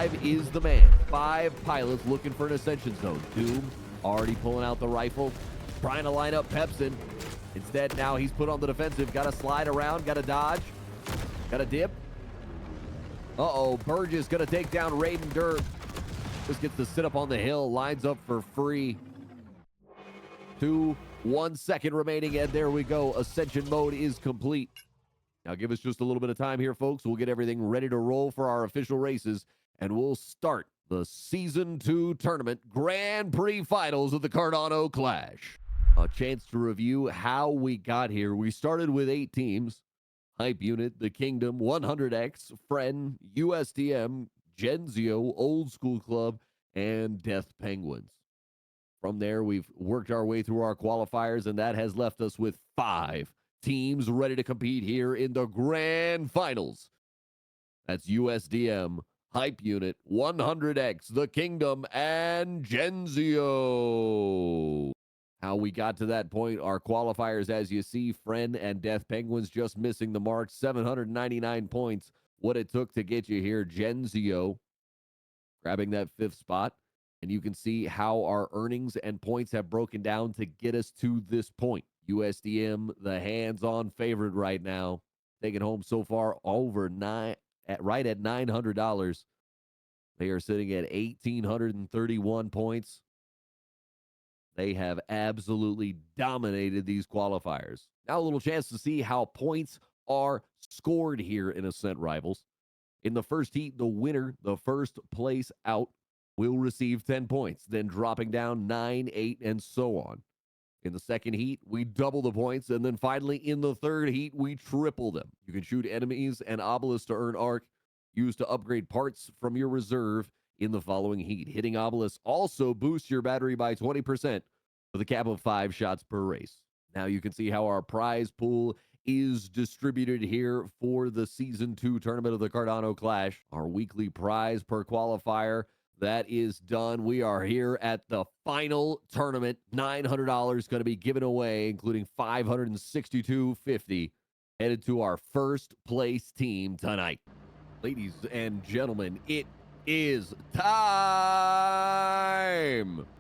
5 is the man. 5 pilots looking for an ascension zone. Doom already pulling out the rifle, trying to line up Pepsin. Instead, now he's put on the defensive. Got to slide around, got to dodge, got to dip. Uh-oh, Burgess going to take down Raiden Dirt. Just gets to sit up on the hill, lines up for free. 1 second remaining, and there we go. Ascension mode is complete. Now give us just a little bit of time here, folks. We'll get everything ready to roll for our official races, and we'll start the Season 2 Tournament Grand Prix Finals of the Cardano Clash. A chance to review how we got here. We started with 8 teams. Hype Unit, The Kingdom, 100X, Friend, USDM, Genzio, Old School Club, and Death Penguins. From there, we've worked our way through our qualifiers, and that has left us with 5 teams ready to compete here in the Grand Finals. That's USDM, Hype Unit, 100X, The Kingdom, and Genzio. How we got to that point, our qualifiers, as you see, Friend and Death Penguins just missing the mark, 799 points. What it took to get you here, Genzio grabbing that 5th spot. And you can see how our earnings and points have broken down to get us to this point. USDM, the hands-on favorite right now, taking home so far over right at $900. They are sitting at 1,831 points. They have absolutely dominated these qualifiers. Now a little chance to see how points are scored here in Ascent Rivals. In the first heat, the winner, the first place out, will receive 10 points, then dropping down 9, 8, and so on. In the second heat, we double the points, and then finally in the third heat, we triple them. You can shoot enemies and obelisks to earn arc, used to upgrade parts from your reserve in the following heat. Hitting obelisks also boosts your battery by 20% with a cap of 5 shots per race. Now you can see how our prize pool is distributed here for the Season 2 Tournament of the Cardano Clash. Our weekly prize per qualifier, that is done. We are here at the final tournament. $900 going to be given away, including $562.50, headed to our first place team tonight. Ladies and gentlemen, it is time.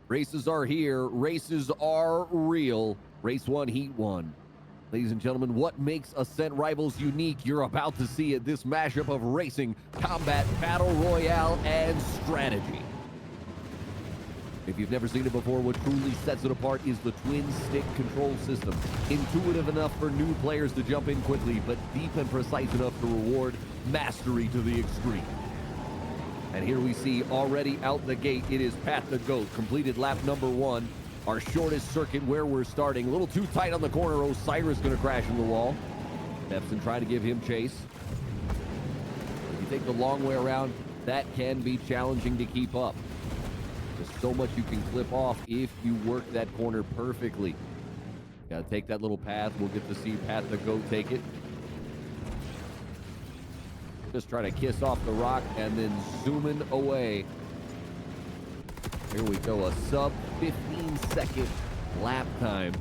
Races are here. Races are real. Race 1, Heat 1. Ladies and gentlemen, what makes Ascent Rivals unique? You're about to see it. This mashup of racing, combat, battle royale, and strategy. If you've never seen it before, what truly sets it apart is the twin stick control system. Intuitive enough for new players to jump in quickly, but deep and precise enough to reward mastery to the extreme. And here we see already out the gate, it is Pat the Goat, completed lap number 1. Our shortest circuit where we're starting. A little too tight on the corner. Osiris going to crash in the wall. Pepsin trying to give him chase. If you take the long way around, that can be challenging to keep up. There's so much you can clip off if you work that corner perfectly. Got to take that little path. We'll get to see Pat the Goat take it. Just trying to kiss off the rock and then zooming away. Here we go, a sub 15-second lap time.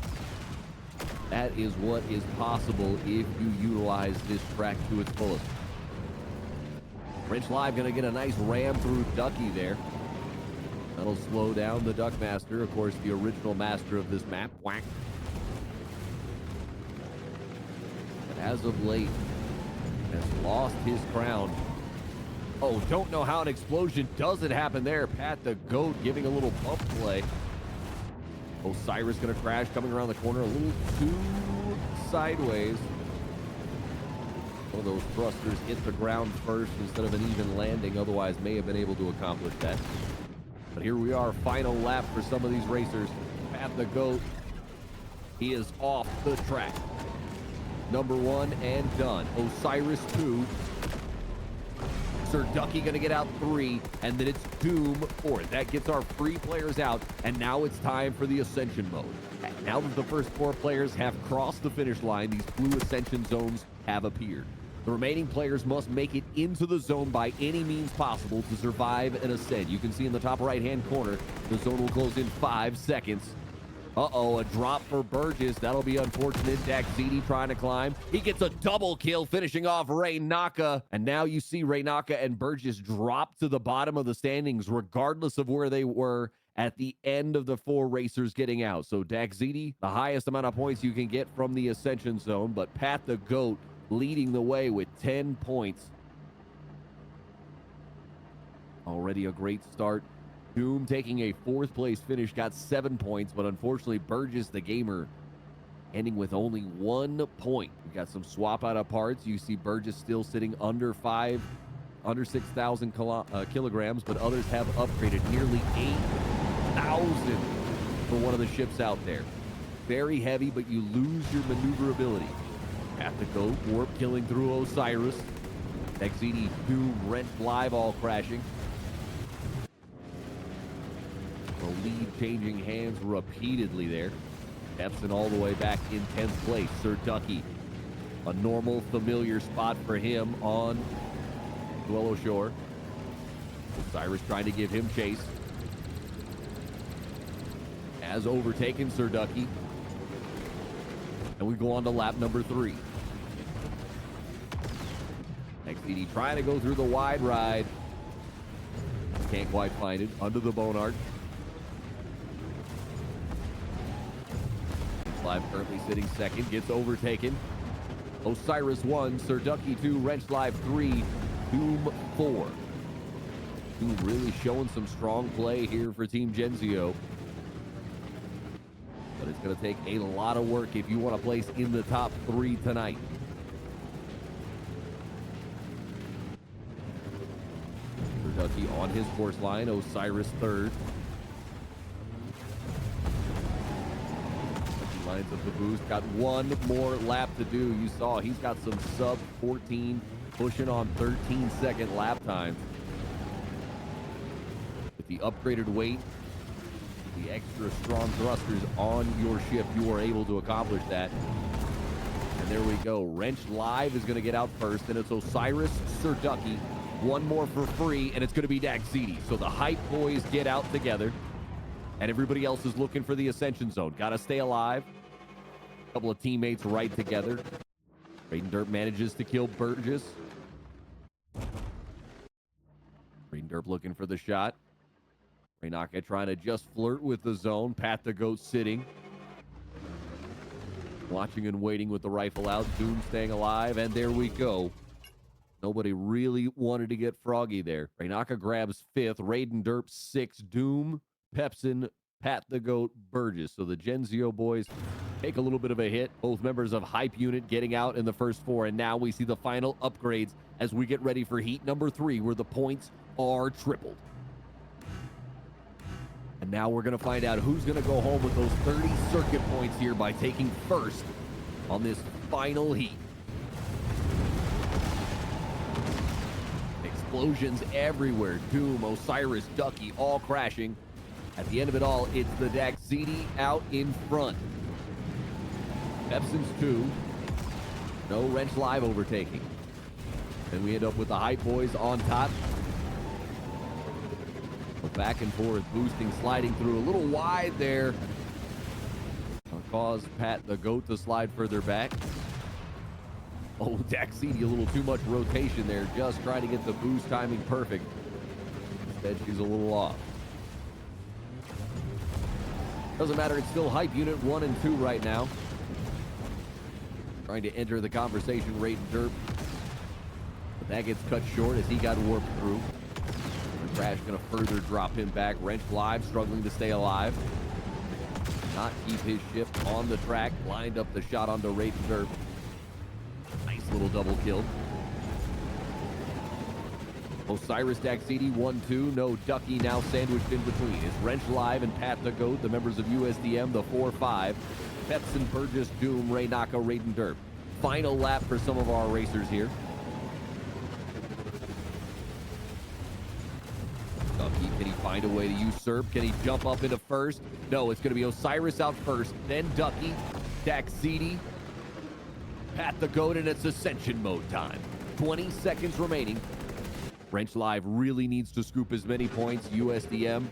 That is what is possible if you utilize this track to its fullest. French Live going to get a nice ram through Ducky there. That'll slow down the Duck Master, of course, the original master of this map. Whack. But as of late, has lost his crown. Oh, don't know how an explosion doesn't happen there. Pat the Goat giving a little bump play. Osiris going to crash, coming around the corner a little too sideways. One of those thrusters hit the ground first instead of an even landing, otherwise may have been able to accomplish that. But here we are, final lap for some of these racers. Pat the Goat, he is off the track. Number 1 and done. Osiris 2. Sir Ducky going to get out 3, and then it's Doom 4. That gets our free players out, and now it's time for the Ascension mode. Now that the first 4 players have crossed the finish line, these blue Ascension zones have appeared. The remaining players must make it into the zone by any means possible to survive and ascend. You can see in the top right-hand corner, the zone will close in 5 seconds. Uh-oh, a drop for Burgess. That'll be unfortunate. Daxidi trying to climb. He gets a double kill, finishing off Ray Naka. And now you see Ray Naka and Burgess drop to the bottom of the standings, regardless of where they were at the end of the 4 racers getting out. So Daxidi, the highest amount of points you can get from the Ascension Zone, but Pat the Goat leading the way with 10 points. Already a great start. Doom taking a 4th place finish, got 7 points, but unfortunately Burgess the Gamer ending with only 1 point. We got some swap out of parts. You see Burgess still sitting under 6,000 kilograms, but others have upgraded nearly 8,000 for one of the ships out there. Very heavy, but you lose your maneuverability. Have to go warp killing through Osiris. Exedi, Doom, Rent Live all crashing. The lead changing hands repeatedly there. Epson all the way back in 10th place. Sir Ducky, a normal, familiar spot for him on Duello Shore. Osiris trying to give him chase. Has overtaken Sir Ducky. And we go on to lap number 3. XDD trying to go through the wide ride. Can't quite find it. Under the Bonart. Live currently sitting second, gets overtaken. Osiris 1, Sir Ducky 2, Wrench Live 3, Doom 4. Doom really showing some strong play here for Team Genzio. But it's going to take a lot of work if you want to place in the top 3 tonight. Sir Ducky on his course line, Osiris 3rd. Lines up the boost. Got 1 more lap to do. You saw he's got some sub 14, pushing on 13-second lap times. With the upgraded weight, the extra strong thrusters on your ship, you are able to accomplish that. And there we go. Wrench Live is going to get out first, and it's Osiris, Sir Ducky. 1 more for free, and it's going to be Daxidi. So the Hype Boys get out together. And everybody else is looking for the Ascension Zone. Got to stay alive. A couple of teammates right together. Raiden Derp manages to kill Burgess. Raiden Derp looking for the shot. Raynaka trying to just flirt with the zone. Pat the Goat sitting. Watching and waiting with the rifle out. Doom staying alive. And there we go. Nobody really wanted to get froggy there. Raynaka grabs 5th. Raiden Derp 6th. Doom, Pepsin, Pat the Goat, Burgess. So the Genzio boys take a little bit of a hit. Both members of Hype Unit getting out in the first 4. And now we see the final upgrades as we get ready for heat number 3, where the points are tripled. And now we're going to find out who's going to go home with those 30 circuit points here by taking first on this final heat. Explosions everywhere. Doom, Osiris, Ducky, all crashing. At the end of it all, it's the Daxidi out in front. Pepson's 2. No Wrench Live overtaking. Then we end up with the Hype Boys on top. Back and forth, boosting, sliding through. A little wide there. Caused Pat the Goat to slide further back. Oh, Daxidi, a little too much rotation there. Just trying to get the boost timing perfect. Instead, she's a little off. Doesn't matter, it's still Hype Unit 1 and 2 right now. Trying to enter the conversation, Raiden Derp. But that gets cut short as he got warped through. The crash going to further drop him back. Wrench Live struggling to stay alive. Not keep his ship on the track. Lined up the shot onto Raiden Derp. Nice little double kill. Osiris Daxidi 1-2. No Ducky now sandwiched in between. It's Wrench Live and Pat the Goat, the members of USDM, the 4-5. Pepsin, Burgess, Doom, Raynaka, Raiden Derp. Final lap for some of our racers here. Ducky, can he find a way to usurp? Can he jump up into first? No, it's going to be Osiris out first, then Ducky, Daxidi, Pat the Goat, and it's Ascension mode time. 20 seconds remaining. Wrench Live really needs to scoop as many points. USDM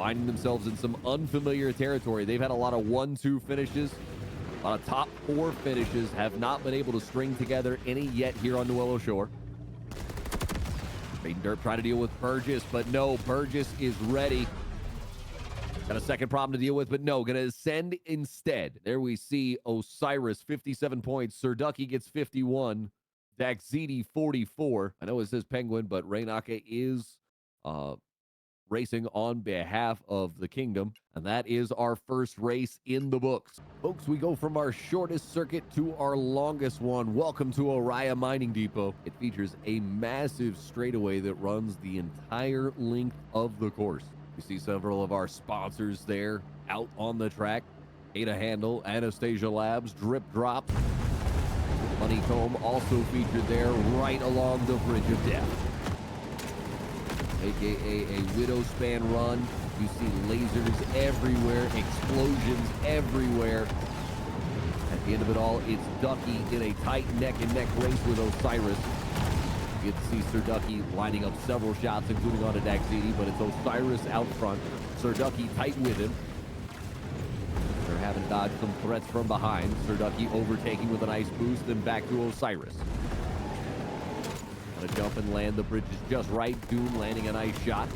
finding themselves in some unfamiliar territory. They've had a lot of 1-2 finishes. A lot of top 4 finishes, have not been able to string together any yet here on Nuevo Shore. Raiden Derp trying to deal with Burgess, but no, Burgess is ready. Got a second problem to deal with, but no, gonna ascend instead. There we see Osiris, 57 points. Sirducky gets 51. Daxidi, 44. I know it says Penguin, but Reinake is racing on behalf of the kingdom, and that is our first race in the books. Folks, we go from our shortest circuit to our longest one. Welcome to Oriya Mining Depot. It features a massive straightaway that runs the entire length of the course. You see several of our sponsors there out on the track. Ada Handle, Anastasia Labs, Drip Drop. Honeycomb also featured there right along the Bridge of Death. AKA a widow span run. You see lasers everywhere, explosions everywhere. At the end of it all, it's Ducky in a tight neck-and-neck race with Osiris. You get to see Sir Ducky lining up several shots, including onto Daxidi, but it's Osiris out front. Sir Ducky tight with him. They're having dodged some threats from behind. Sir Ducky overtaking with a nice boost, and back to Osiris. Gonna jump and land. The bridge is just right. Doom landing a nice shot.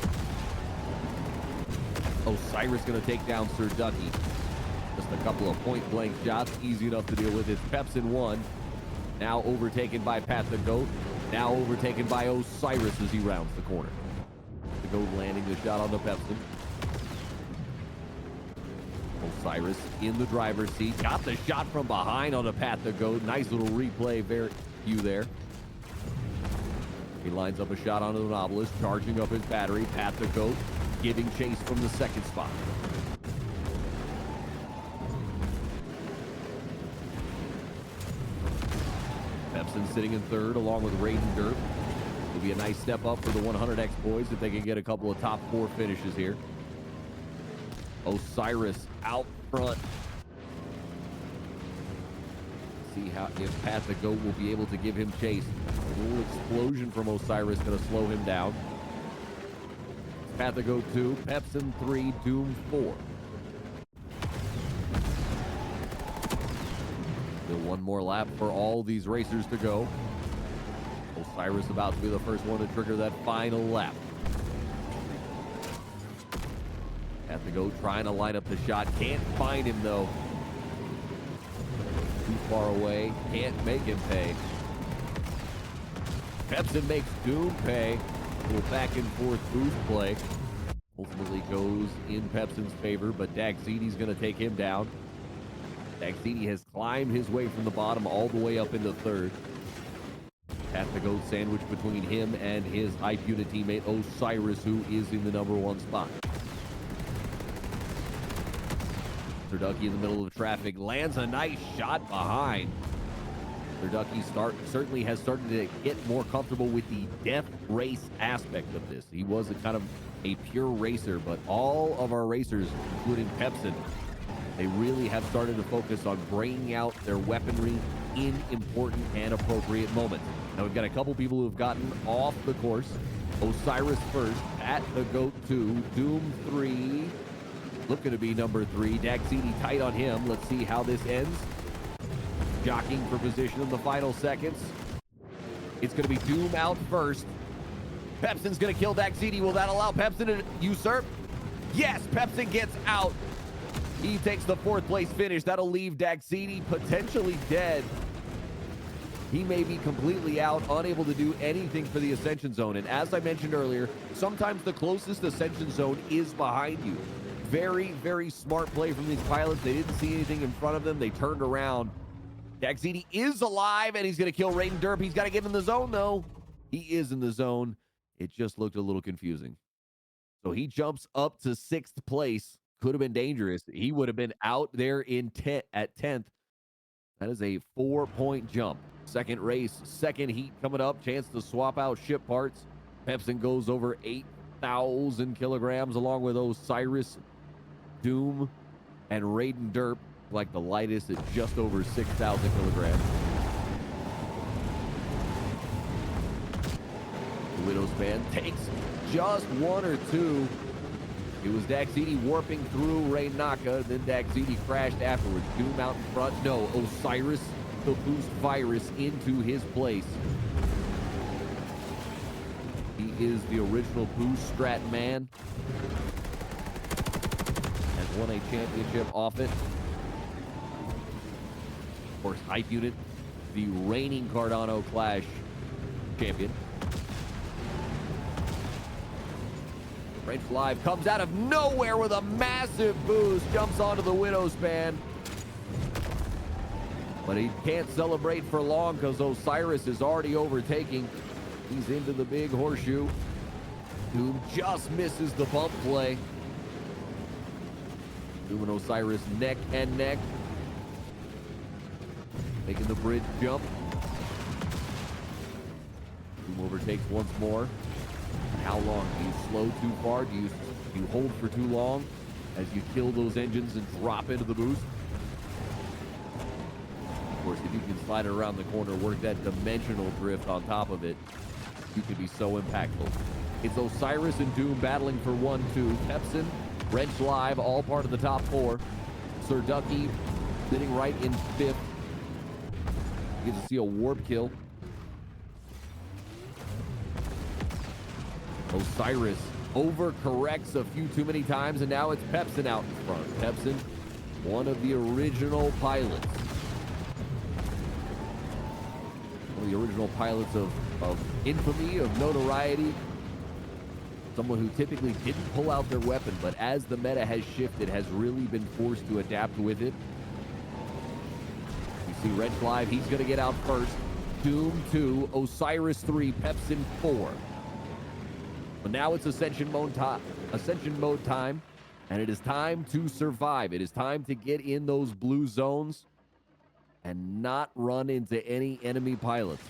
Osiris gonna take down Sir Ducky. Just a couple of point-blank shots. Easy enough to deal with. It's Peps in one. Now overtaken by Pat the Goat. Now overtaken by Osiris as he rounds the corner. The Goat landing the shot on the Pepsin. Osiris in the driver's seat. Got the shot from behind on the Pat the Goat. Nice little replay view there. He lines up a shot onto the Novelist, charging up his battery. Pat the Goat giving chase from the second spot. Pepsin sitting in third along with Raiden Derp. It'll be a nice step up for the 100X boys if they can get a couple of top 4 finishes here. Osiris out front. See how if Pat the Goat will be able to give him chase. A little explosion from Osiris going to slow him down. Pat the Goat 2, Pepsin 3, Doom 4. Still one more lap for all these racers to go. Osiris about to be the first one to trigger that final lap. Pat the Goat trying to line up the shot. Can't find him though. Too far away. Can't make him pay. Pepsin makes Doom pay. A little back and forth boost play. Ultimately goes in Pepsin's favor, but Daxidi's going to take him down. Daxidi has climbed his way from the bottom all the way up into third. Pat the Goat sandwiched between him and his Hype Unit teammate Osiris, who is in the #1 spot. Sirducky in the middle of traffic lands a nice shot behind. Sirducky certainly has started to get more comfortable with the death race aspect of this. He was a kind of a pure racer, but all of our racers, including Pepsin, they really have started to focus on bringing out their weaponry in important and appropriate moments. Now we've got a couple people who have gotten off the course. Osiris first, Pat the Goat 2, Doom 3, looking to be number 3. Daxidi tight on him. Let's see how this ends. Jockeying for position in the final seconds. It's going to be Doom out first. Pepsin's going to kill Daxidi. Will that allow Pepsin to usurp? Yes, Pepsin gets out. He takes the 4th place finish. That'll leave Daxidi potentially dead. He may be completely out, unable to do anything for the Ascension Zone. And as I mentioned earlier, sometimes the closest Ascension Zone is behind you. Very, very smart play from these pilots. They didn't see anything in front of them. They turned around. Daxidi is alive, and he's going to kill Raiden Derp. He's got to get in the zone, though. He is in the zone. It just looked a little confusing. So he jumps up to 6th place. Could have been dangerous. He would have been out there at 10th. That is a 4-point jump. Second race, second heat coming up. Chance to swap out ship parts. Pepsin goes over 8,000 kilograms along with Osiris, Doom, and Raiden Derp. Like the lightest at just over 6,000 kilograms. The Widow's Band takes just 1 or 2. It was Daxidi warping through Raynaka, then Daxidi crashed afterwards. Doom out in front. No, Osiris, the boost virus into his place. He is the original boost strat man. Has won a championship off it. Of course, Hype Unit, the reigning Cardano Clash champion. Wrench Live comes out of nowhere with a massive boost, jumps onto the Widow span. But he can't celebrate for long because Osiris is already overtaking. He's into the big horseshoe. Doom just misses the bump play. Doom and Osiris neck and neck. Making the bridge jump. Doom overtakes once more. How long? Do you slow too far? Do you hold for too long as you kill those engines and drop into the boost? Of course, if you can slide it around the corner, work that dimensional drift on top of it, you can be so impactful. It's Osiris and Doom battling for 1-2. Pepsin, Wrench Live, all part of the top 4. Sir Ducky sitting right in 5th. You get to see a warp kill. Osiris overcorrects a few too many times, and now it's Pepsin out in front. Pepsin, one of the original pilots. One of the original pilots of infamy, of notoriety. Someone who typically didn't pull out their weapon, but as the meta has shifted, has really been forced to adapt with it. You see Wrench Live, he's going to get out first. Doom 2, Osiris 3, Pepsin 4. But now it's Ascension mode time, and it is time to survive. It is time to get in those blue zones and not run into any enemy pilots.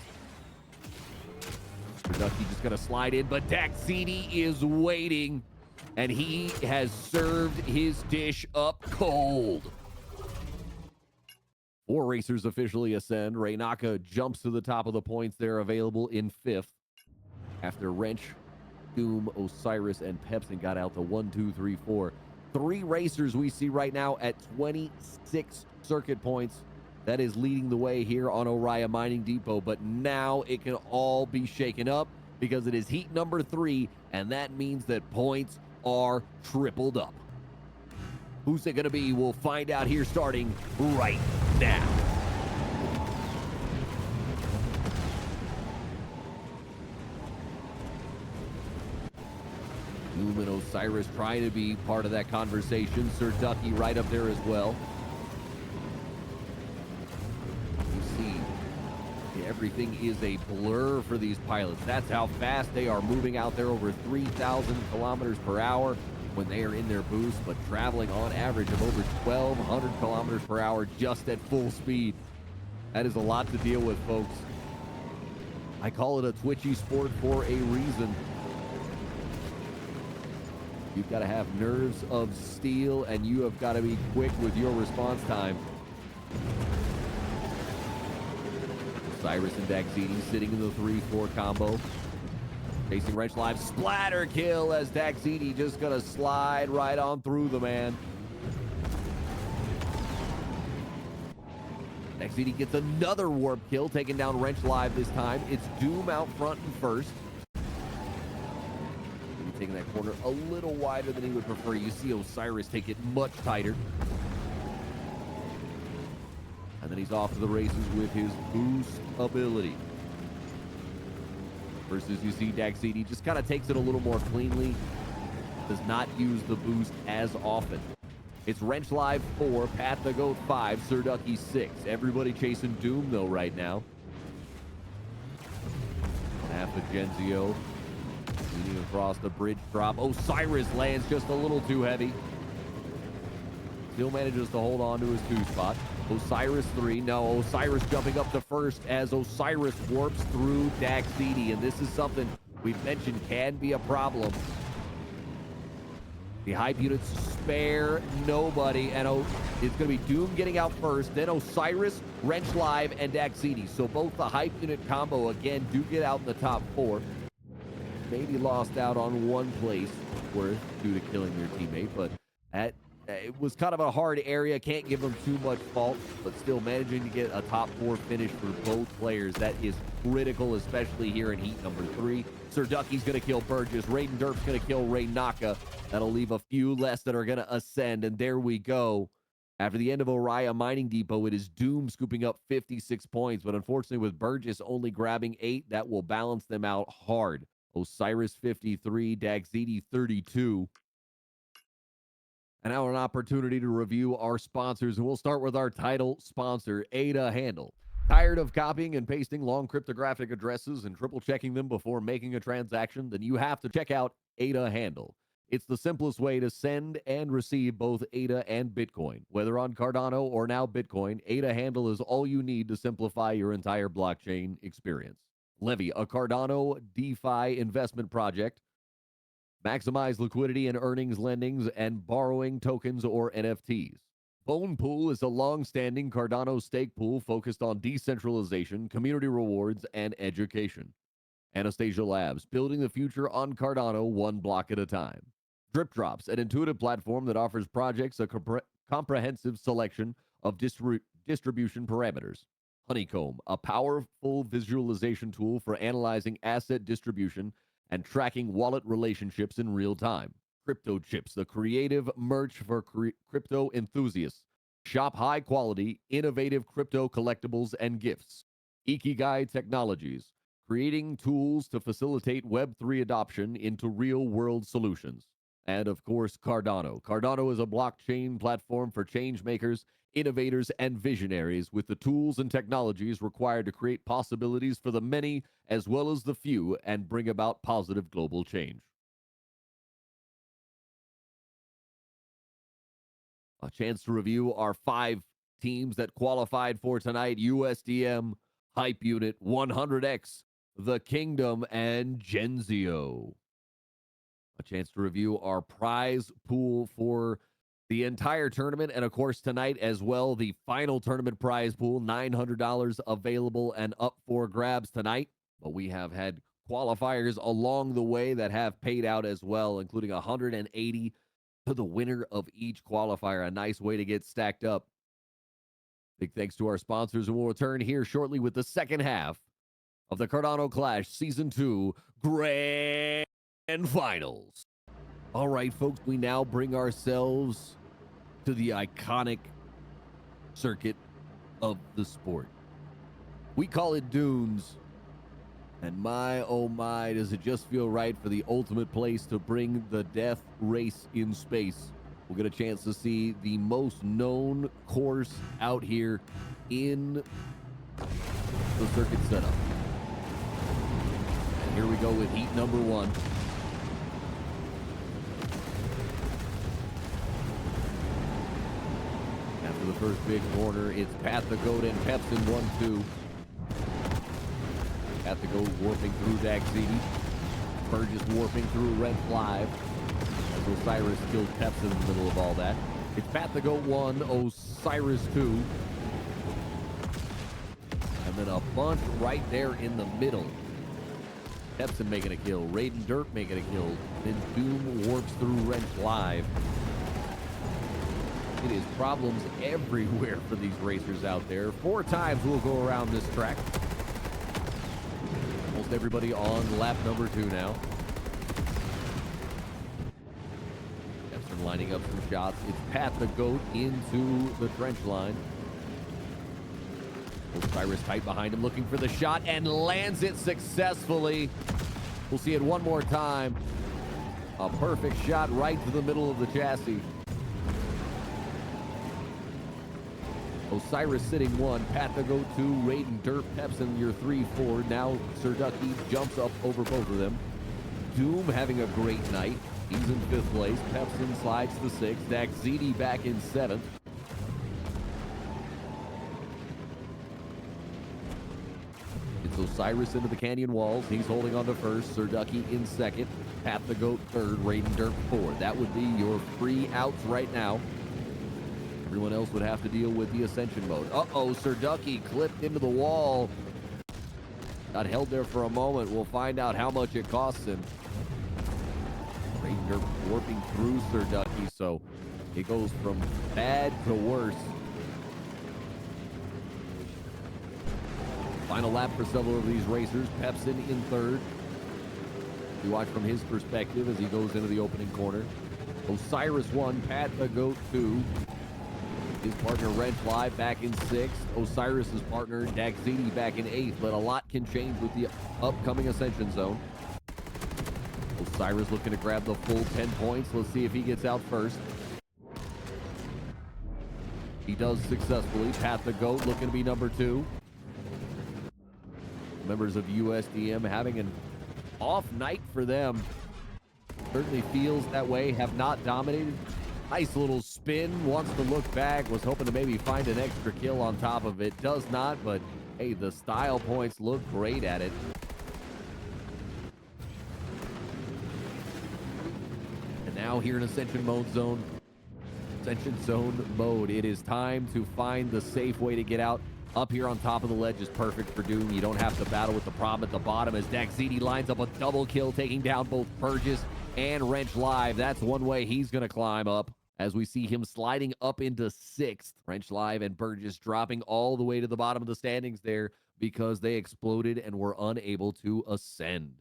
Ducky just gonna slide in, but Daxidi is waiting, and he has served his dish up cold. 4 racers officially ascend. Raynaka jumps to the top of the points. They're available in 5th after Wrench, Doom, Osiris, and Pepsin got out to 1, 2, 3, 4. 3 racers we see right now at 26 circuit points. That is leading the way here on Orion Mining Depot, but now it can all be shaken up because it is heat number 3, and that means that points are tripled up. Who's it going to be? We'll find out here starting right now. Doom and Osiris trying to be part of that conversation. Sir Ducky right up there as well. You see, everything is a blur for these pilots. That's how fast they are moving out there, over 3,000 kilometers per hour when they are in their boost, but traveling on average of over 1,200 kilometers per hour just at full speed. That is a lot to deal with, folks. I call it a twitchy sport for a reason. You've got to have nerves of steel, and you have got to be quick with your response time. Cyrus and Daxidi sitting in the 3-4 combo. Chasing Wrench Live, splatter kill as Daxidi just gonna slide right on through the man. Daxidi gets another warp kill, taking down Wrench Live this time. It's Doom out front and first. Taking that corner a little wider than he would prefer. You see Osiris take it much tighter. And then he's off to the races with his boost ability. Versus you see Daxidi just kind of takes it a little more cleanly. Does not use the boost as often. It's Wrench Live 4, Path the Goat 5, Sir Ducky 6. Everybody chasing Doom though right now. Half of Genzio. Leaning across the bridge drop. Osiris lands just a little too heavy. Still manages to hold on to his 2 spot. Osiris 3. No, Osiris jumping up to first as Osiris warps through Daxidi. And this is something we've mentioned can be a problem. The hype units spare nobody. And it's going to be Doom getting out first. Then Osiris, Wrench Live, and Daxidi. So both the hype unit combo, again, do get out in the top 4. Maybe lost out on 1 place. worth due to killing their teammate, but it was kind of a hard area. Can't give them too much fault, but still managing to get a top 4 finish for both players. That is critical, especially here in heat number 3. Sir Ducky's going to kill Burgess. Raiden Derp's going to kill Ray Naka. That'll leave a few less that are going to ascend, and there we go. After the end of Oriya Mining Depot, it is Doom scooping up 56 points, but unfortunately with Burgess only grabbing 8, that will balance them out hard. Osiris 53, Dagziti 32. And now an opportunity to review our sponsors, and we'll start with our title sponsor, Ada Handle. Tired of copying and pasting long cryptographic addresses and triple checking them before making a transaction? Then you have to check out Ada Handle. It's the simplest way to send and receive both ADA and Bitcoin. Whether on Cardano or now Bitcoin, ADA Handle is all you need to simplify your entire blockchain experience. Levy, a Cardano DeFi investment project. Maximize liquidity and earnings, lendings, and borrowing tokens or NFTs. Bone Pool is a long-standing Cardano stake pool focused on decentralization, community rewards, and education. Anastasia Labs, building the future on Cardano one block at a time. Drip Drops, an intuitive platform that offers projects a comprehensive selection of distribution parameters. Honeycomb, a powerful visualization tool for analyzing asset distribution and tracking wallet relationships in real time. Crypto Chips, the creative merch for crypto enthusiasts. Shop high quality, innovative crypto collectibles and gifts. Ikigai Technologies, creating tools to facilitate Web3 adoption into real-world solutions. And of course, Cardano. Cardano is a blockchain platform for change makers, innovators, and visionaries with the tools and technologies required to create possibilities for the many as well as the few and bring about positive global change. A chance to review our 5 teams that qualified for tonight: USDM, Hype Unit, 100X, The Kingdom, and Genzio. A chance to review our prize pool for the entire tournament, and of course tonight as well, the final tournament prize pool, $900 available and up for grabs tonight. But we have had qualifiers along the way that have paid out as well, including 180 to the winner of each qualifier. A nice way to get stacked up. Big thanks to our sponsors, and we'll return here shortly with the second half of the Cardano Clash Season 2 Grand Finals. All right, folks, we now bring ourselves to the iconic circuit of the sport. We call it Dunes, and my, oh my, does it just feel right for the ultimate place to bring the death race in space. We'll get a chance to see the most known course out here in the circuit setup. And here we go with heat number 1. After the first big corner, it's Pat the Goat and Pepsin 1-2. Pat the Goat warping through Dagziti. Burgess warping through Rent Live. As Osiris kills Pepsin in the middle of all that. It's Pat the Goat 1, Osiris 2. And then a bunch right there in the middle. Pepsin making a kill. Raiden Derp making a kill. Then Doom warps through Rent Live. It is problems everywhere for these racers out there. 4 times we'll go around this track. Almost everybody on lap number 2 now. Epson lining up some shots. It's Pat the Goat into the trench line. Osiris tight behind him, looking for the shot, and lands it successfully. We'll see it one more time. A perfect shot right to the middle of the chassis. Osiris sitting 1, Pat the Goat 2, Raiden Derp, Pepsin your 3-4. Now Sir Ducky jumps up over both of them. Doom having a great night. He's in 5th place. Pepsin slides to 6th. Dagziti back in 7th. It's Osiris into the canyon walls. He's holding on to 1st. Sir Ducky in 2nd. Pat the Goat 3rd. Raiden Derp 4th. That would be your 3 outs right now. Everyone else would have to deal with the Ascension mode. Uh-oh, Sir Ducky clipped into the wall. Got held there for a moment. We'll find out how much it costs him. Raiden you're warping through Sir Ducky, so it goes from bad to worse. Final lap for several of these racers. Pepsin in third. We watch from his perspective as he goes into the opening corner. Osiris 1, Pat the Goat 2. His partner Wrench Live back in 6th. Osiris's partner Daxidi back in 8th. But a lot can change with the upcoming Ascension Zone. Osiris looking to grab the full 10 points. Let's see if he gets out first. He does successfully. Pat the Goat looking to be number 2. Members of USDM having an off night for them. Certainly feels that way. Have not dominated. Nice little spin. Wants to look back. Was hoping to maybe find an extra kill on top of it. Does not, but hey, the style points look great at it. And now here in Ascension Zone mode, it is time to find the safe way to get out. Up here on top of the ledge is perfect for Doom. You don't have to battle with the problem at the bottom as Daxidi lines up a double kill, taking down both Burgess and Wrench Live. That's one way he's going to climb up as we see him sliding up into 6th. Wrench Live and Burgess dropping all the way to the bottom of the standings there because they exploded and were unable to ascend.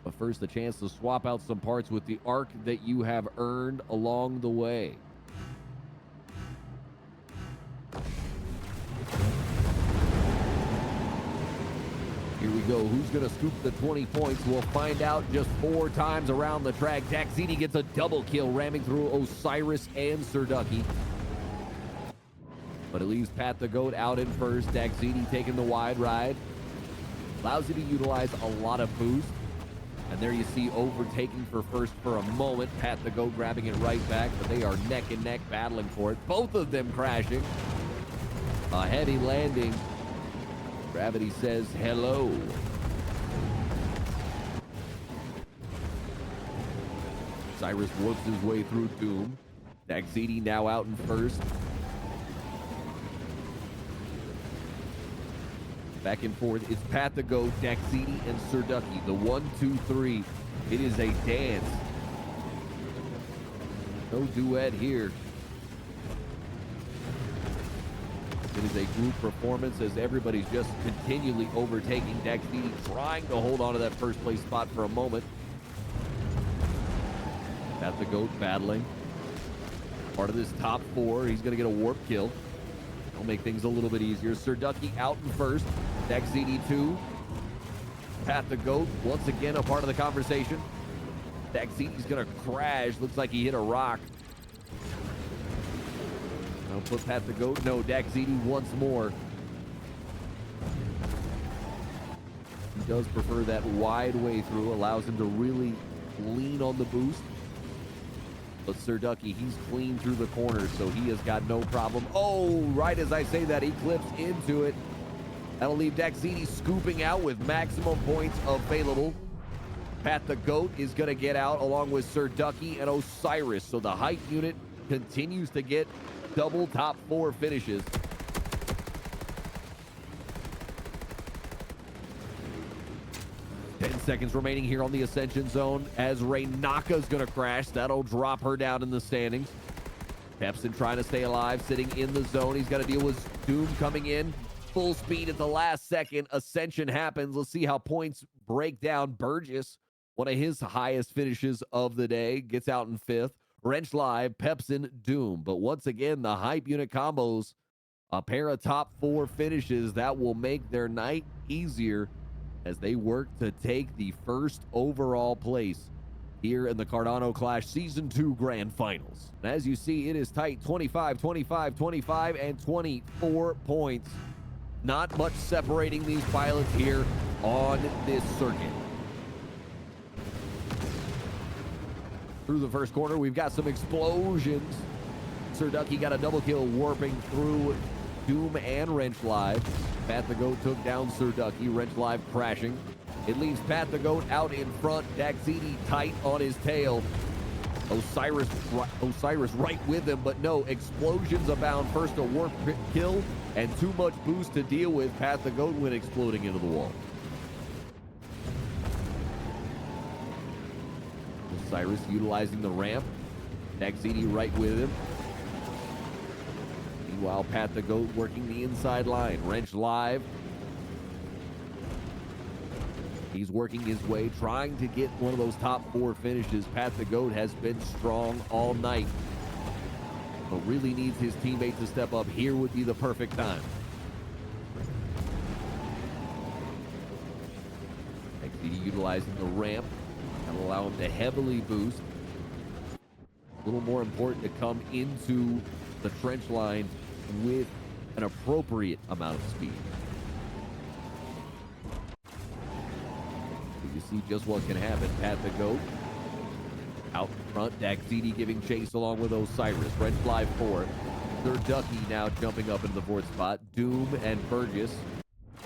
But first, the chance to swap out some parts with the arc that you have earned along the way. Here we go. Who's going to scoop the 20 points? We'll find out just 4 times around the track. Daxidi gets a double kill, ramming through Osiris and Sir Ducky. But it leaves Pat the Goat out in first. Daxidi taking the wide ride. Allows you to utilize a lot of boost. And there you see overtaking for first for a moment. Pat the Goat grabbing it right back, but they are neck and neck battling for it. Both of them crashing. A heavy landing. Gravity says hello. Cyrus works his way through Doom. Daxidi now out in first. Back and forth. It's Pat the Goat, Daxidi, and Sir Ducky. The 1, 2, 3. It is a dance. No duet here. It is a group performance as everybody's just continually overtaking. Daxidi trying to hold on to that first place spot for a moment. Pat the Goat battling. Part of this top 4. He's going to get a warp kill. That'll make things a little bit easier. Sir Ducky out in first. Daxidi 2. Pat the Goat once again a part of the conversation. Daxidi's going to crash. Looks like he hit a rock. I'll put Pat the Goat. No, Daxidi once more. He does prefer that wide way through. Allows him to really lean on the boost. But Sir Ducky, he's clean through the corners, so he has got no problem. Oh, right as I say that, he clips into it. That'll leave Daxidi scooping out with maximum points available. Pat the Goat is going to get out along with Sir Ducky and Osiris. So the hype unit continues to get double top 4 finishes. Seconds remaining here on the Ascension Zone as Raynaka's going to crash. That'll drop her down in the standings. Pepsin trying to stay alive, sitting in the zone. He's got to deal with Doom coming in. Full speed at the last second. Ascension happens. Let's see how points break down. Burgess, one of his highest finishes of the day, gets out in 5th. Wrench Live, Pepsin, Doom. But once again, the hype unit combos, a pair of top 4 finishes that will make their night easier as they work to take the first overall place here in the Cardano Clash Season 2 Grand Finals. And as you see, it is tight, 25, 25, 25, and 24 points. Not much separating these pilots here on this circuit. Through the first corner, we've got some explosions. Sir Ducky got a double kill warping through Doom and Wrench Live. Pat the Goat took down Sir Ducky. Wrench Live crashing. It leaves Pat the Goat out in front. Daxidi tight on his tail. Osiris right with him, but no, explosions abound. First a warp kill and too much boost to deal with. Pat the Goat went exploding into the wall. Osiris utilizing the ramp. Daxidi right with him. Meanwhile, Pat the Goat working the inside line. Wrench live. He's working his way, trying to get one of those top 4 finishes. Pat the Goat has been strong all night, but really needs his teammate to step up. Here would be the perfect time. Daxidi utilizing the ramp. That'll allow him to heavily boost. A little more important to come into the trench line with an appropriate amount of speed. So you see just what can happen. Pat the Goat out front. Daxidi giving chase along with Osiris. Red fly 4. Ducky now jumping up into the 4th spot. Doom and Burgess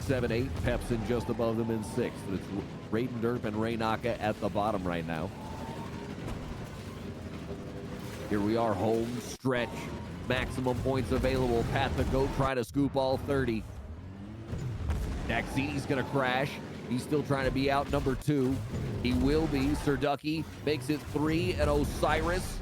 7-8. Pepsin just above them in 6th. It's Raiden Derp and Raynaka at the bottom right now. Here we are, home stretch. Maximum points available. Pat the Goat trying to scoop all 30. Daxidi's going to crash. He's still trying to be out number 2. He will be. Ducky makes it 3, and Osiris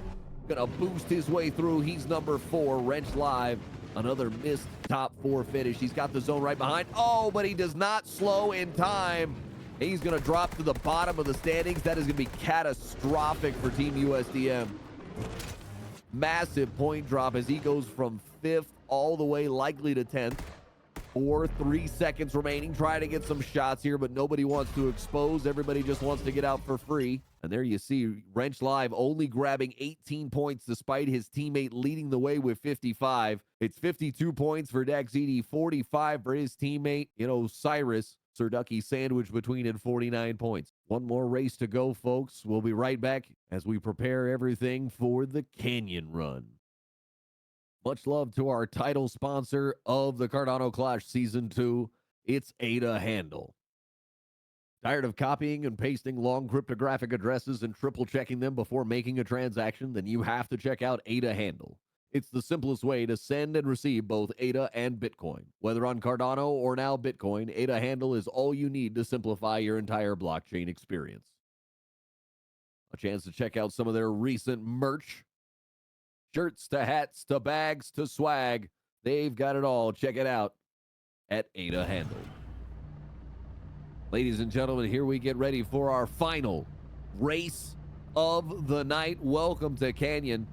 going to boost his way through. He's number 4. Wrench live. Another missed top 4 finish. He's got the zone right behind. Oh, but he does not slow in time. He's going to drop to the bottom of the standings. That is going to be catastrophic for Team USDM. Massive point drop as he goes from 5th all the way likely to 10th. 3 seconds remaining. Trying to get some shots here, but nobody wants to expose. Everybody just wants to get out for free. And there you see Wrench Live only grabbing 18 points despite his teammate leading the way with 55. It's 52 points for Daxidi, 45 for his teammate, Osiris. Ducky sandwiched between and 49 points. One more race to go, folks. We'll be right back as we prepare everything for the Canyon Run. Much love to our title sponsor of the Cardano Clash Season 2. It's Ada Handle. Tired of copying and pasting long cryptographic addresses and triple checking them before making a transaction? Then you have to check out Ada Handle. It's the simplest way to send and receive both ADA and Bitcoin. Whether on Cardano or now Bitcoin, ADA Handle is all you need to simplify your entire blockchain experience. A chance to check out some of their recent merch. Shirts to hats to bags to swag. They've got it all. Check it out at ADA Handle. Ladies and gentlemen, here we get ready for our final race of the night. Welcome to Canyon.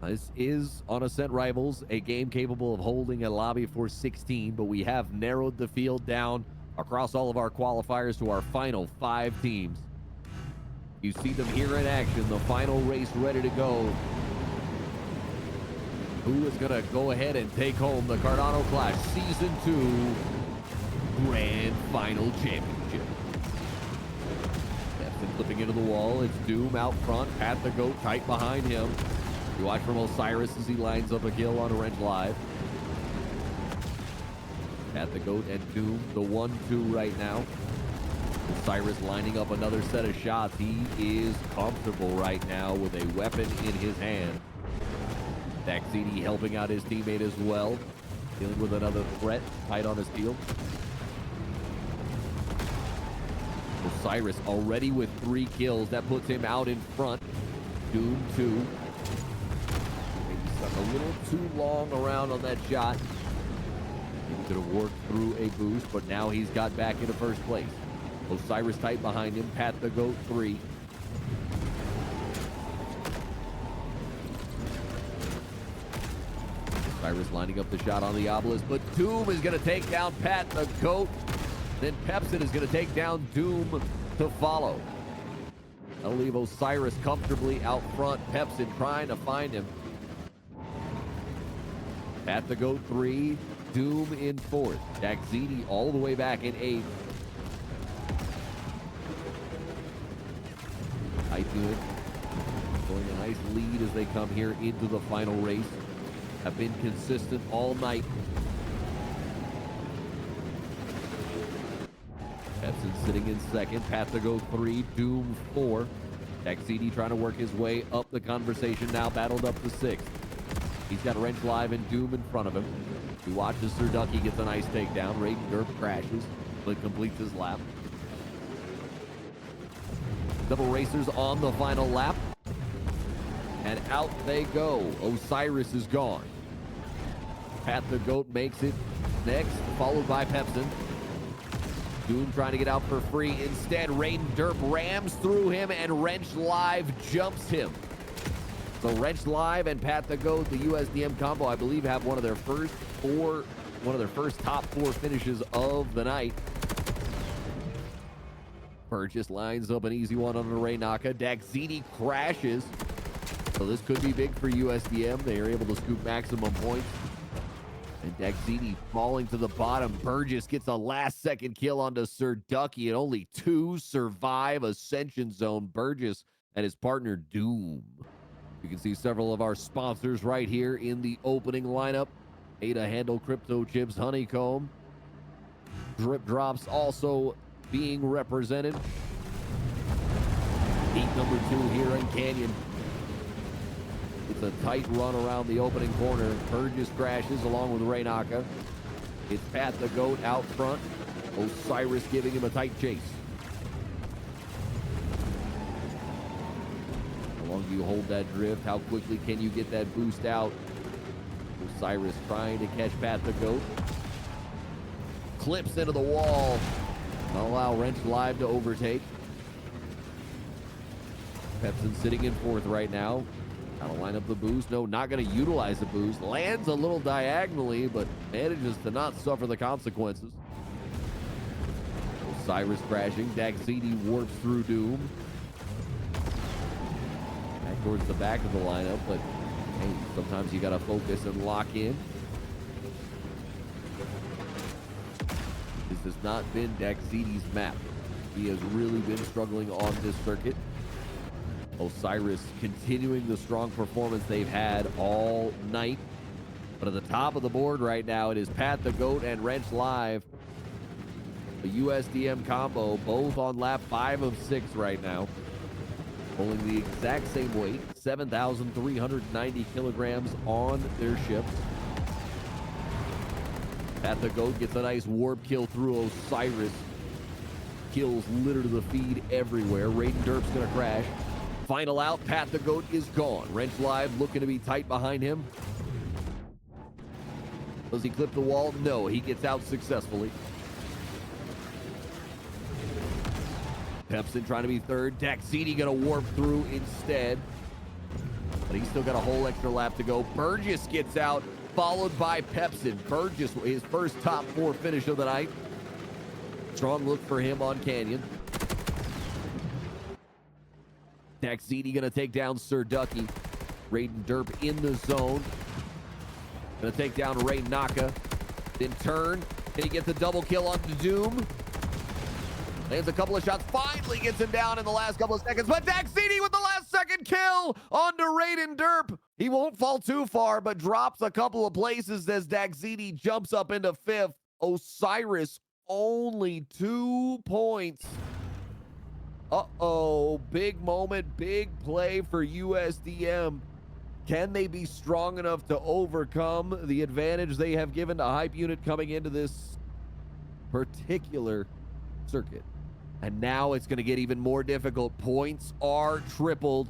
This is on Ascent Rivals, a game capable of holding a lobby for 16, but we have narrowed the field down across all of our qualifiers to our final 5 teams. You see them here in action, the final race ready to go. Who is going to go ahead and take home the Cardano Clash Season 2 Grand Final Championship? That's flipping into the wall. It's Doom out front. Pat the Goat tight behind him. You watch from Osiris as he lines up a kill on a Wrench Live. Pat the Goat and Doom, the 1-2 right now. Osiris lining up another set of shots. He is comfortable right now with a weapon in his hand. Daxidi helping out his teammate as well. Dealing with another threat, tight on his heel. Osiris already with 3 kills. That puts him out in front. Doom 2. A little too long around on that shot. He could have worked through a boost, but now he's got back into first place. Osiris tight behind him. Pat the Goat 3. Osiris lining up the shot on the obelisk, but Doom is going to take down Pat the Goat. Then Pepsin is going to take down Doom to follow. That'll leave Osiris comfortably out front. Pepsin trying to find him. Pat the Goat 3, Doom in 4th. Daxidi all the way back in 8th. I do it. Going a nice lead as they come here into the final race. Have been consistent all night. Pepsin sitting in 2nd. Pat the Goat 3, Doom 4. Daxidi trying to work his way up the conversation now, battled up to 6th. He's got Wrench Live and Doom in front of him. He watches Ducky gets a nice takedown. Raiden Derp crashes, but completes his lap. Double racers on the final lap. And out they go. Osiris is gone. Pat the Goat makes it next, followed by Pepsin. Doom trying to get out for free. Instead, Raiden Derp rams through him, and Wrench Live jumps him. So Wrench Live and Pat the Goat, the USDM combo, I believe, have one of their first top four finishes of the night. Burgess lines up an easy one on the Rainaka. Daxidi crashes. So this could be big for USDM. They are able to scoop maximum points. And Daxidi falling to the bottom. Burgess gets a last-second kill onto Sir Ducky, and only 2 survive Ascension Zone. Burgess and his partner Doom. You can see several of our sponsors right here in the opening lineup. Ada Handle Crypto Chips, Honeycomb. Drip Drops also being represented. Heat number 2 here in Canyon. It's a tight run around the opening corner. Burgess crashes along with Rainaka. It's Pat the Goat out front. Osiris giving him a tight chase. How long do you hold that drift? How quickly can you get that boost out? Osiris trying to catch Pat the Goat. Clips into the wall. Not allow Wrench Live to overtake. Pepsin sitting in fourth right now. Gotta line up the boost. No, not gonna utilize the boost. Lands a little diagonally, but manages to not suffer the consequences. Osiris crashing. Daxidi warps through Doom. Back towards the back of the lineup, but hey, sometimes you gotta focus and lock in. This has not been Daxidi's map. He has really been struggling on this circuit. Osiris continuing the strong performance they've had all night. But at the top of the board right now, it is Pat the Goat and Wrench Live. The USDM combo, both on lap 5 of 6 right now. Pulling the exact same weight, 7,390 kilograms on their ship. Pat the Goat gets a nice warp kill through Osiris. Kills litter to the feed everywhere. Raiden Derp's gonna crash. Final out, Pat the Goat is gone. Wrench Live looking to be tight behind him. Does he clip the wall? No, he gets out successfully. Pepsin trying to be third. Daxidi gonna warp through instead. But he's still got a whole extra lap to go. Burgess gets out, followed by Pepsin. Burgess, his first top 4 finish of the night. Strong look for him on Canyon. Daxidi gonna take down Sir Ducky. Raiden Derp in the zone. Gonna take down Rainaka. Then turn. Can he get the double kill onto Doom? Lands a couple of shots. Finally gets him down in the last couple of seconds. But Daxidi with the last second kill onto Raiden Derp. He won't fall too far, but drops a couple of places as Daxidi jumps up into 5th. Osiris only 2 points. Uh-oh, big moment, big play for USDM. Can they be strong enough to overcome the advantage they have given to Hype Unit coming into this particular circuit? And now it's going to get even more difficult. Points are tripled.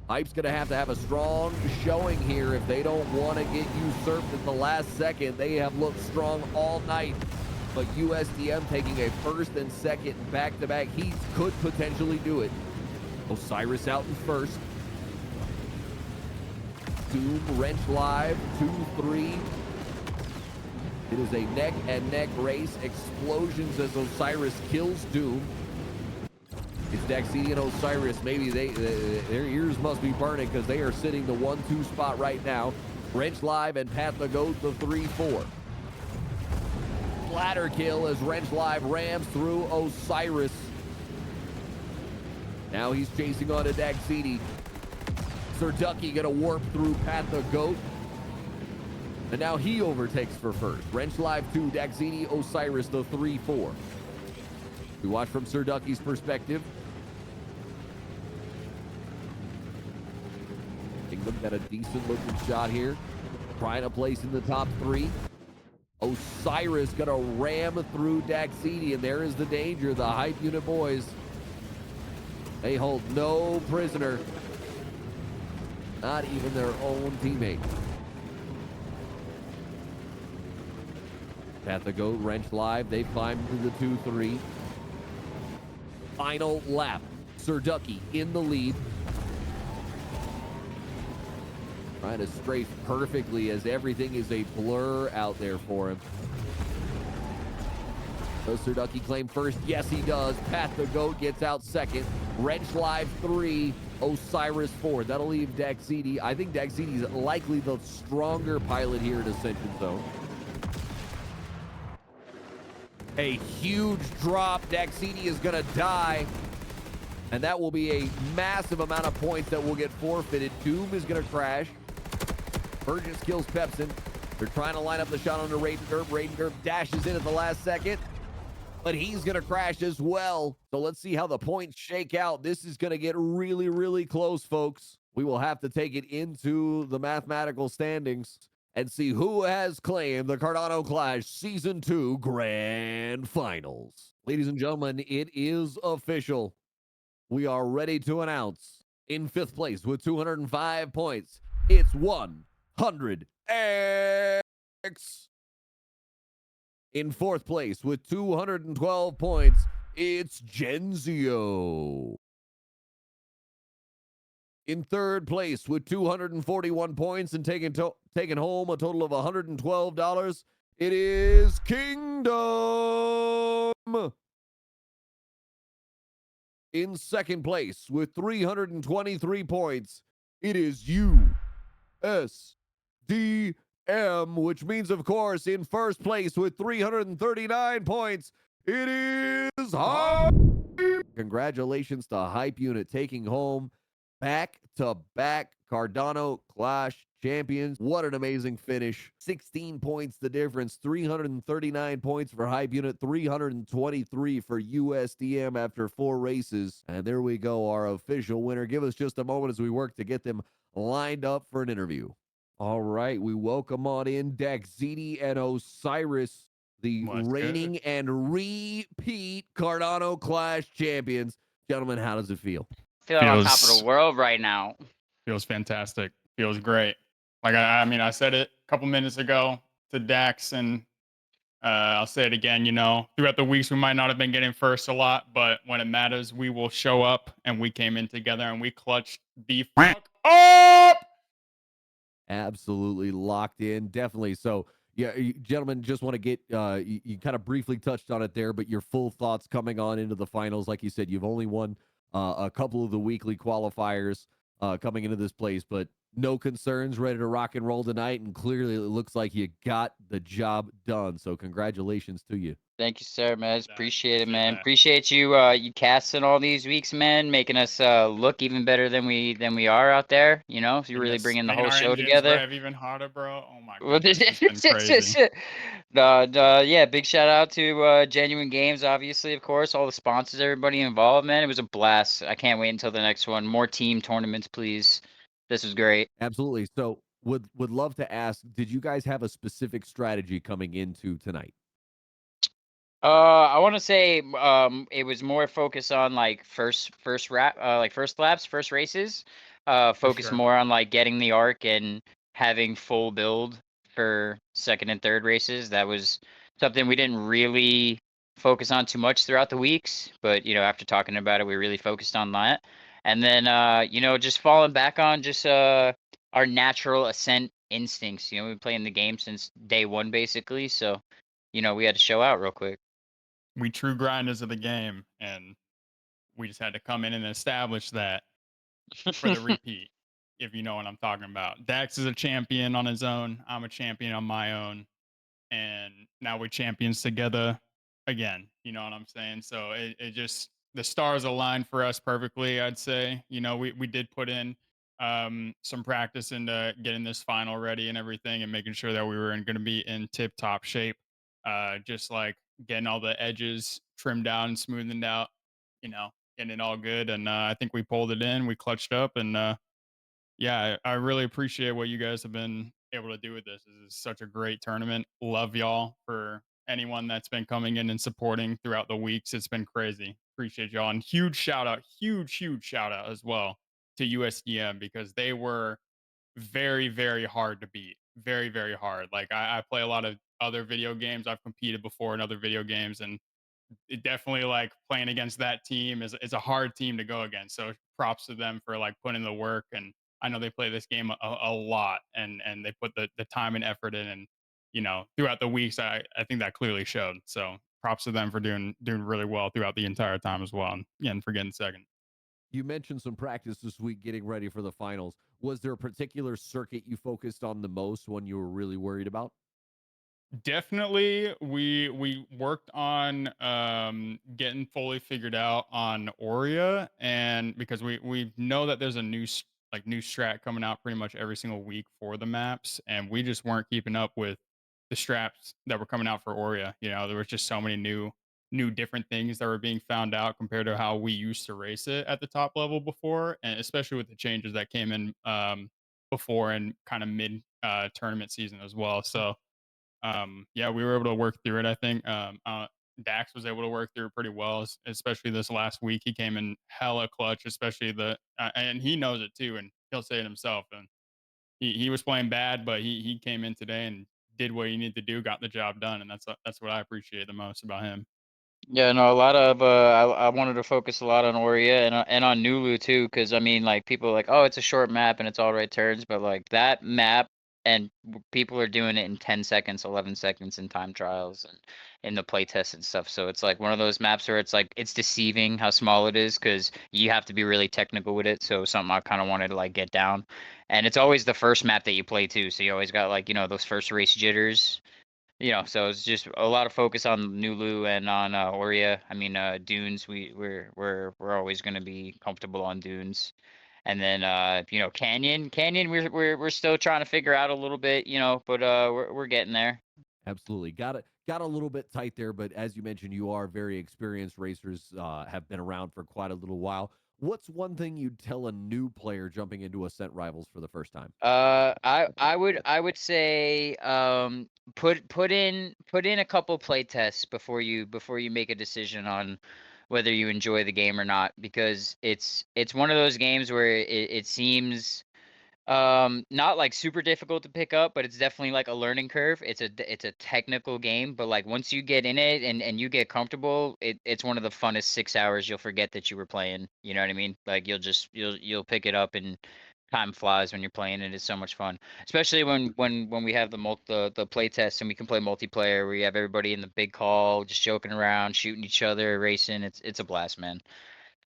Hype's going to have a strong showing here if they don't want to get usurped at the last second. They have looked strong all night. But USDM taking a first and second back-to-back heats could potentially do it. Osiris out in first. Doom, Wrench Live, 2-3. It is a neck-and-neck race. Explosions as Osiris kills Doom. It's Daxidi and Osiris. Maybe their ears must be burning because they are sitting the 1-2 spot right now. Wrench Live and Pat the Goat, the 3-4. Splatter kill as Wrench Live rams through Osiris. Now he's chasing on to Daxidi. Sir Ducky gonna warp through Pat the Goat. And now he overtakes for first. Wrench Live 2, Daxidi, Osiris, the 3-4. We watch from Sir Ducky's perspective. Kingdom got a decent looking shot here. Trying to place in the top 3. Osiris gonna ram through Daxidi, and there is the danger. The Hype Unit boys, they hold no prisoner. Not even their own teammate. Path the Goat, Wrench Live. They climbed to the 2-3. Final lap. Sir Ducky in the lead. Trying to strafe perfectly as everything is a blur out there for him. Does Sir Ducky claim first? Yes, he does. Pat the Goat gets out second. Wrench Live 3. Osiris 4. That'll leave Daxidi. I think Daxidi's likely the stronger pilot here at Ascension Zone. A huge drop. Daxidi is going to die. And that will be a massive amount of points that will get forfeited. Doom is going to crash. Burgess kills Pepsin. They're trying to line up the shot on the Raiden Derp. Raiden Derp dashes in at the last second, but he's going to crash as well. So let's see how the points shake out. This is going to get really, really close, folks. We will have to take it into the mathematical standings and see who has claimed the Cardano Clash Season 2 Grand Finals. Ladies and gentlemen, it is official. We are ready to announce in 5th place with 205 points. It's 100X. In 4th place with 212 points, it's Genzio. In 3rd place with 241 points and taking home a total of $112, it is Kingdom. In 2nd place with 323 points, it is USDM, which means, of course, in 1st place with 339 points, it is Hype. Congratulations to Hype Unit taking home back-to-back Cardano Clash champions. What an amazing finish. 16 points the difference. 339 points for Hype Unit, 323 for USDM after 4 races. And there we go, our official winner. Give us just a moment as we work to get them lined up for an interview. All right, we welcome on in Daxidi and Osiris, the reigning and repeat Cardano Clash champions. Gentlemen, how does it feel? Feeling on top of the world right now. Feels fantastic. Feels great. Like I mean, I said it a couple minutes ago to Dax, and I'll say it again. You know, throughout the weeks, we might not have been getting first a lot, but when it matters, we will show up. And we came in together, and we clutched the fuck up. Absolutely locked in, definitely. So, yeah, gentlemen, just want to get you kind of briefly touched on it there, but your full thoughts coming on into the finals. Like you said, you've only won a couple of the weekly qualifiers coming into this place, but no concerns, ready to rock and roll tonight. And clearly, it looks like you got the job done. So, congratulations to you. Thank you, sir, man. Appreciate it, man. that. Appreciate you you casting all these weeks, man, making us look even better than we are out there. You know, you're really bringing the Making whole our show engines together. rev even harder, bro. Oh my Well, goodness, it's been crazy. yeah, big shout out to Genuine Games, obviously, of course, all the sponsors, everybody involved, man. It was a blast. I can't wait until the next one. More team tournaments, please. This was great. Absolutely. So, would love to ask, did you guys have a specific strategy coming into tonight? I want to say it was more focused on like first laps, first races. Focus sure. more on like getting the arc and having full build for second and third races. That was something we didn't really focus on too much throughout the weeks, but you know, after talking about it, we really focused on that. And then you know, just falling back on just our natural ascent instincts. You know, we've been playing the game since day one basically, so you know, we had to show out real quick. We true grinders of the game, and we just had to come in and establish that for the repeat, if you know what I'm talking about. Dax is a champion on his own. I'm a champion on my own. And now we're champions together again. You know what I'm saying? So it just, the stars aligned for us perfectly, I'd say. You know, we did put in some practice into getting this final ready and everything and making sure that we were going to be in tip top shape. Just like getting all the edges trimmed down and smoothened out, you know, getting it all good. And I think we pulled it in, we clutched up, and yeah, I really appreciate what you guys have been able to do with this. This is such a great tournament. Love y'all. For anyone that's been coming in and supporting throughout the weeks, it's been crazy. Appreciate y'all. And huge shout out as well to USDM, because they were very, very hard to beat. Very, very hard. Like I play a lot of other video games. I've competed before in other video games, and it definitely like playing against that team is a hard team to go against. So props to them for like putting the work. And I know they play this game a lot, and they put the time and effort in, and throughout the weeks, I think that clearly showed. So props to them for doing really well throughout the entire time as well, and again for getting second. You mentioned some practice this week getting ready for the finals. Was there a particular circuit you focused on the most, one you were really worried about? Definitely, we worked on getting fully figured out on Aurea, and because we know that there's a new strat coming out pretty much every single week for the maps, and we just weren't keeping up with the straps that were coming out for Aurea. There was just so many new different things that were being found out compared to how we used to race it at the top level before, and especially with the changes that came in before and kind of mid tournament season as well. So yeah, we were able to work through it. I think Dax was able to work through it pretty well, especially this last week. He came in hella clutch, especially and he knows it too, and he'll say it himself. And he was playing bad, but he came in today and did what he needed to do, got the job done, and that's what I appreciate the most about him. Yeah, no, a lot of I wanted to focus a lot on Oria and on Nulu too, because I mean, like people are like, oh, it's a short map and it's all right turns, but like that map and people are doing it in 10 seconds, 11 seconds in time trials and in the playtest and stuff. So it's like one of those maps where it's like it's deceiving how small it is because you have to be really technical with it. So something I kind of wanted to like get down, and it's always the first map that you play too. So you always got like those first race jitters. So it's just a lot of focus on Nulu and on Oria. I mean, Dunes. We're always going to be comfortable on Dunes, and then Canyon. We're still trying to figure out a little bit, but we're getting there. Absolutely. Got a little bit tight there, but as you mentioned, you are very experienced racers, have been around for quite a little while. What's one thing you'd tell a new player jumping into Ascent Rivals for the first time? I would say put in a couple play tests before you make a decision on whether you enjoy the game or not, because it's one of those games where it seems not like super difficult to pick up, but it's definitely like a learning curve. It's a technical game, but like once you get in it and you get comfortable, it's one of the funnest 6 hours. You'll forget that you were playing. You know what I mean? Like you'll pick it up and time flies when you're playing it. It's so much fun, especially when we have the play test and we can play multiplayer. Where you have everybody in the big call, just joking around, shooting each other, racing. It's a blast, man.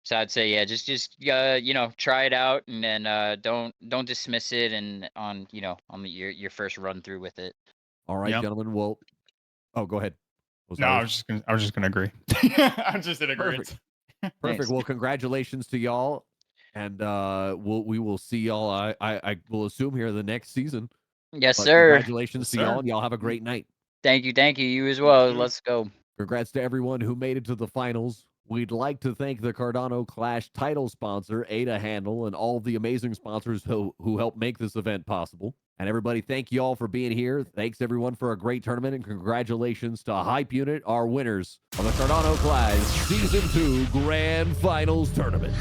So I'd say, yeah, just try it out, and then don't dismiss it, and your first run through with it. All right, Yep. gentlemen. Well, oh, go ahead. Oh, No, I sorry. was just gonna agree. I'm just in agreement. Perfect. Thanks. Well, congratulations to y'all, and we will see y'all. I will assume here the next season. Yes, But sir. congratulations Yes, to y'all, sir. and y'all have a great night. Thank you. You as You well. too. Let's go. Congrats to everyone who made it to the finals. We'd like to thank the Cardano Clash title sponsor, Ada Handle, and all the amazing sponsors who helped make this event possible. And everybody, thank you all for being here. Thanks everyone for a great tournament, and congratulations to Hype Unit, our winners of the Cardano Clash Season 2 Grand Finals Tournament.